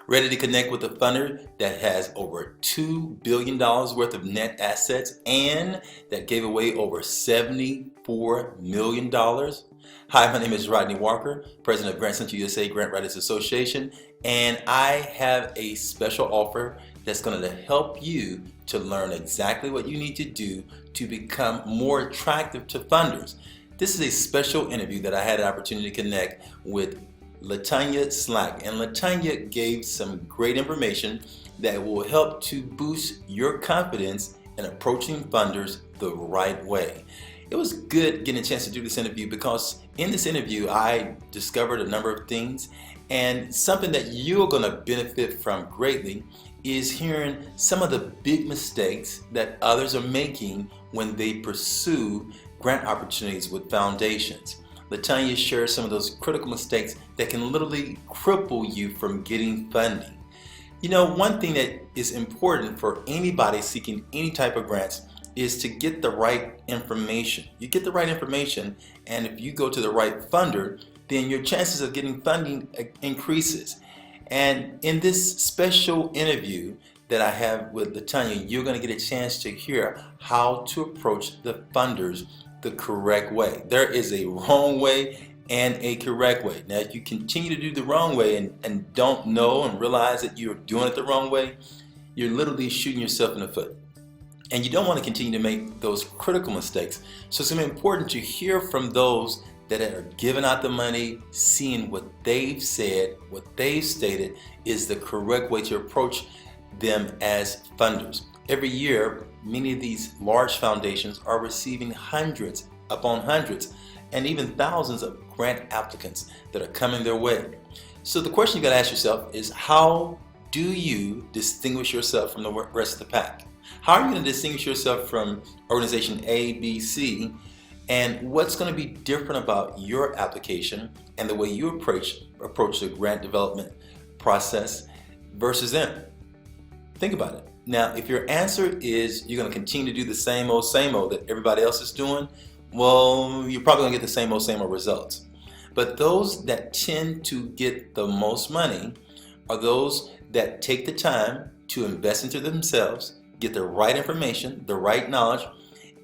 Ready to connect with a funder that has over $2 billion worth of net assets and that gave away over $74 million? Hi, my name is Rodney Walker, President of Grant Center USA Grant Writers Association, and I have a special offer that's going to help you to learn exactly what you need to do to become more attractive to funders. This is a special interview that I had an opportunity to connect with Latanya Slack, and Latanya gave some great information that will help to boost your confidence in approaching funders the right way. It was good getting a chance to do this interview because in this interview I discovered a number of things, and something that you're going to benefit from greatly is hearing some of the big mistakes that others are making when they pursue grant opportunities with foundations. Latanya shares some of those critical mistakes that can literally cripple you from getting funding. You know, one thing that is important for anybody seeking any type of grants is to get the right information. You get the right information, and if you go to the right funder, then your chances of getting funding increases. And in this special interview that I have with Latanya, you're going to get a chance to hear how to approach the funders the correct way. There is a wrong way and a correct way. Now, if you continue to do the wrong way and don't know and realize that you're doing it the wrong way, you're literally shooting yourself in the foot. And you don't want to continue to make those critical mistakes. So it's important to hear from those that are giving out the money, seeing what they've said, what they've stated is the correct way to approach them as funders. Every year, many of these large foundations are receiving hundreds upon hundreds and even thousands of grant applicants that are coming their way. So the question you got to ask yourself is, how do you distinguish yourself from the rest of the pack? How are you going to distinguish yourself from organization A, B, C? And what's going to be different about your application and the way you approach the grant development process versus them? Think about it. Now, if your answer is you're going to continue to do the same old that everybody else is doing, well, you're probably going to get the same old results. But those that tend to get the most money are those that take the time to invest into themselves, get the right information, the right knowledge,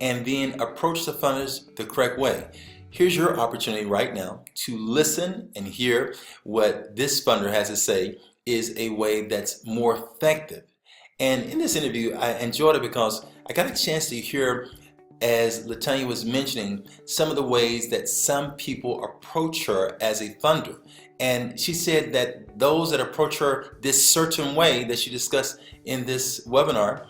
and then approach the funders the correct way. Here's your opportunity right now to listen and hear what this funder has to say is a way that's more effective. And in this interview, I enjoyed it because I got a chance to hear, as Latanya was mentioning, some of the ways that some people approach her as a funder. And she said that those that approach her this certain way that she discussed in this webinar,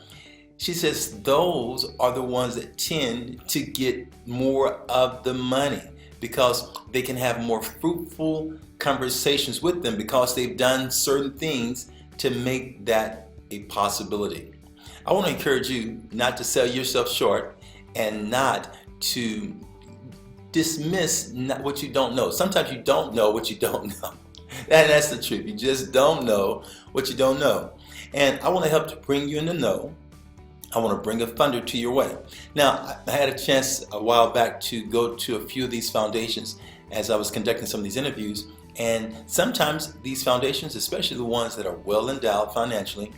she says those are the ones that tend to get more of the money because they can have more fruitful conversations with them because they've done certain things to make that a possibility. I want to encourage you not to sell yourself short and not to dismiss what you don't know. Sometimes you don't know what you don't know. And that's the truth. You just don't know what you don't know. And I want to help to bring you in the know. I want to bring a funder to your way. Now, I had a chance a while back to go to a few of these foundations as I was conducting some of these interviews. And sometimes these foundations, especially the ones that are well endowed financially,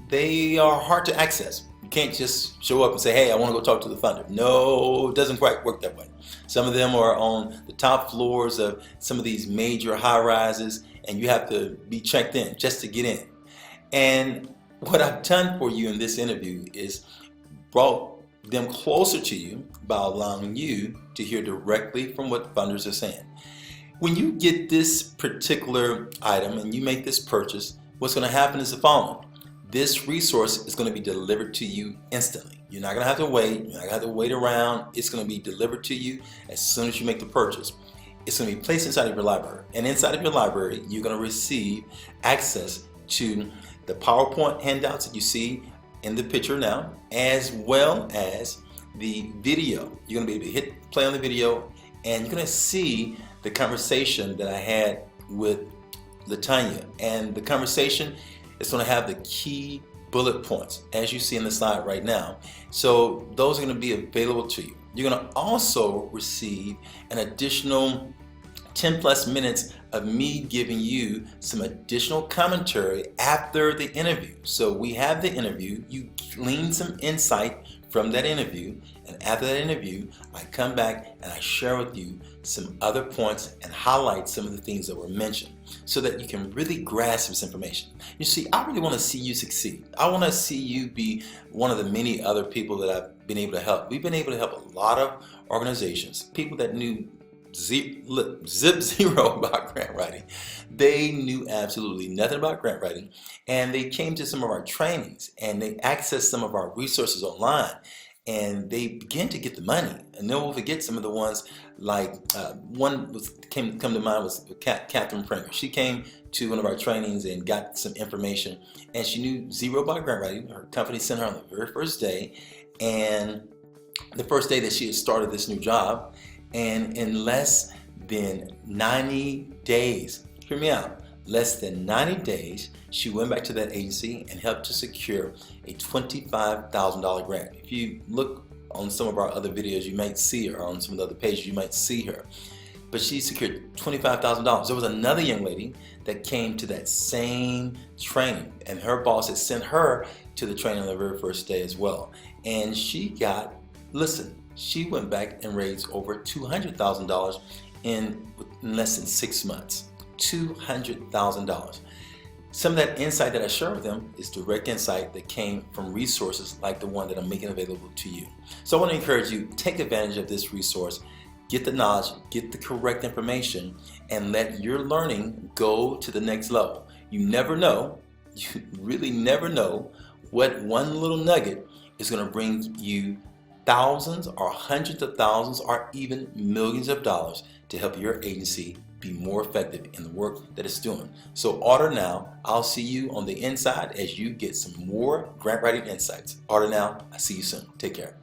they are hard to access. You can't just show up and say, hey, I want to go talk to the funder. No, it doesn't quite work that way. Some of them are on the top floors of some of these major high rises, and you have to be checked in just to get in. And what I've done for you in this interview is brought them closer to you by allowing you to hear directly from what funders are saying. When you get this particular item and you make this purchase, what's going to happen is the following. This resource is going to be delivered to you instantly. You're not going to have to wait. You're not going to have to wait around. It's going to be delivered to you as soon as you make the purchase. It's going to be placed inside of your library. And inside of your library, you're going to receive access to the PowerPoint handouts that you see in the picture now, as well as the video. You're going to be able to hit play on the video, and you're going to see the conversation that I had with Latanya. And the conversation is going to have the key bullet points, as you see in the slide right now. So those are going to be available to you. You're going to also receive an additional 10 plus minutes of me giving you some additional commentary after the interview. So we have the interview, you glean some insight from that interview, and after that interview, I come back and I share with you some other points and highlight some of the things that were mentioned so that you can really grasp this information. You see, I really want to see you succeed. I want to see you be one of the many other people that I've been able to help. We've been able to help a lot of organizations, people that knew zip zero about grant writing. They knew absolutely nothing about grant writing, and they came to some of our trainings and they accessed some of our resources online, and they began to get the money. And then we'll forget some of the ones like one was come to mind was Catherine Pranger. She came to one of our trainings and got some information, and she knew zero about grant writing. Her company sent her on the very first day, and the first day that she had started this new job. And in less than 90 days, hear me out, less than 90 days, she went back to that agency and helped to secure a $25,000 grant. If you look on some of our other videos, you might see her. On some of the other pages, you might see her. But she secured $25,000. There was another young lady that came to that same training, and her boss had sent her to the training on the very first day as well. And she got, listen, she went back and raised over $200,000 in less than 6 months. $200,000. Some of that insight that I share with them is direct insight that came from resources like the one that I'm making available to you. So I want to encourage you, take advantage of this resource, get the knowledge, get the correct information, and let your learning go to the next level. You never know, you really never know what one little nugget is going to bring you thousands or hundreds of thousands or even millions of dollars to help your agency be more effective in the work that it's doing. So order now. I'll see you on the inside as you get some more grant writing insights. Order now. I'll see you soon. Take care.